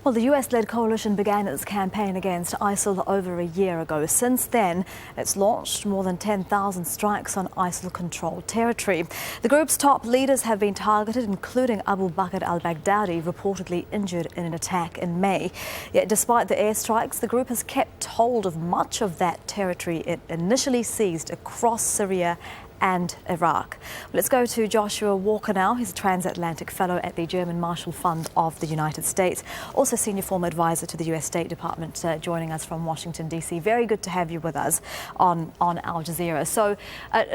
Well, the US-led coalition began its campaign against ISIL over a year ago. Since then, it's launched more than 10,000 strikes on ISIL-controlled territory. The group's top leaders have been targeted, including Abu Bakr al-Baghdadi, reportedly injured in an attack in May. Yet, despite the airstrikes, the group has kept hold of much of that territory it initially seized across Syria and Iraq. Let's go to Joshua Walker now. He's a transatlantic fellow at the German Marshall Fund of the United States, also senior former advisor to the US State Department, joining us from Washington, D.C. Very good to have you with us on Al Jazeera. So,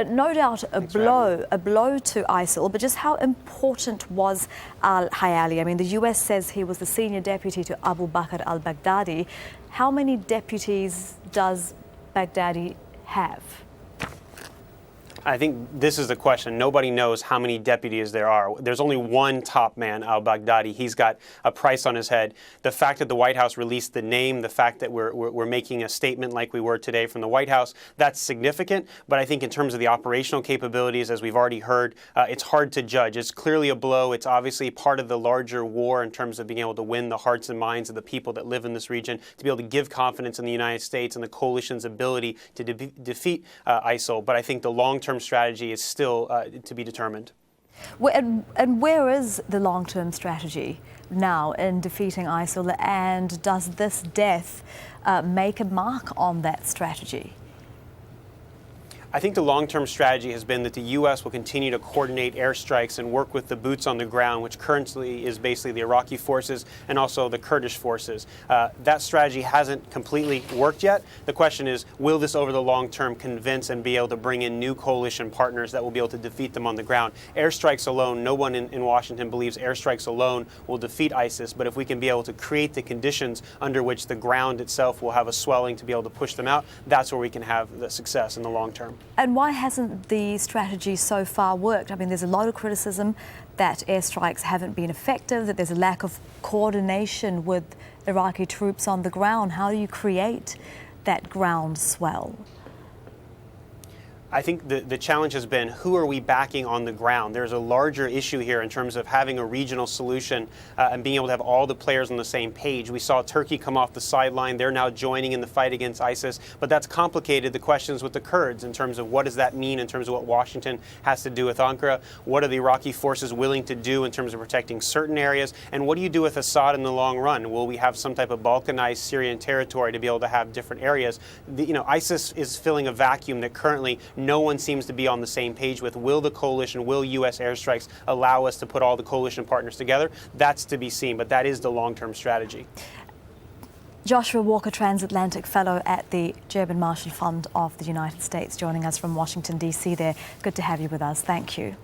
no doubt a blow to ISIL, but just how important was Hayali? I mean, the US says he was the senior deputy to Abu Bakr al-Baghdadi. How many deputies does Baghdadi have? I think this is the question. Nobody knows how many deputies there are. There's only one top man, al-Baghdadi. He's got a price on his head. The fact that the White House released the name, the fact that we're making a statement like we were today from the White House, that's significant. But I think in terms of the operational capabilities, as we've already heard, it's hard to judge. It's clearly a blow. It's obviously part of the larger war in terms of being able to win the hearts and minds of the people that live in this region, to be able to give confidence in the United States and the coalition's ability to defeat ISIL. But I think the long-term strategy is still to be determined. And where is the long-term strategy now in defeating ISIL, and does this death make a mark on that strategy? I think the long-term strategy has been that the U.S. will continue to coordinate airstrikes and work with the boots on the ground, which currently is basically the Iraqi forces and also the Kurdish forces. That strategy hasn't completely worked yet. The question is, will this over the long term convince and be able to bring in new coalition partners that will be able to defeat them on the ground? Airstrikes alone, no one in Washington believes airstrikes alone will defeat ISIS, but if we can be able to create the conditions under which the ground itself will have a swelling to be able to push them out, that's where we can have the success in the long term. And why hasn't the strategy so far worked? I mean, there's a lot of criticism that airstrikes haven't been effective, that there's a lack of coordination with Iraqi troops on the ground. How do you create that ground swell? I think the challenge has been, who are we backing on the ground? There's a larger issue here in terms of having a regional solution and being able to have all the players on the same page. We saw Turkey come off the sideline. They're now joining in the fight against ISIS. But that's complicated the questions with the Kurds in terms of what does that mean in terms of what Washington has to do with Ankara? What are the Iraqi forces willing to do in terms of protecting certain areas? And what do you do with Assad in the long run? Will we have some type of balkanized Syrian territory to be able to have different areas? ISIS is filling a vacuum that currently no one seems to be on the same page with. Will the coalition, will U.S. airstrikes allow us to put all the coalition partners together? That's to be seen, but that is the long-term strategy. Joshua Walker, transatlantic fellow at the German Marshall Fund of the United States, joining us from Washington, D.C. there. Good to have you with us. Thank you.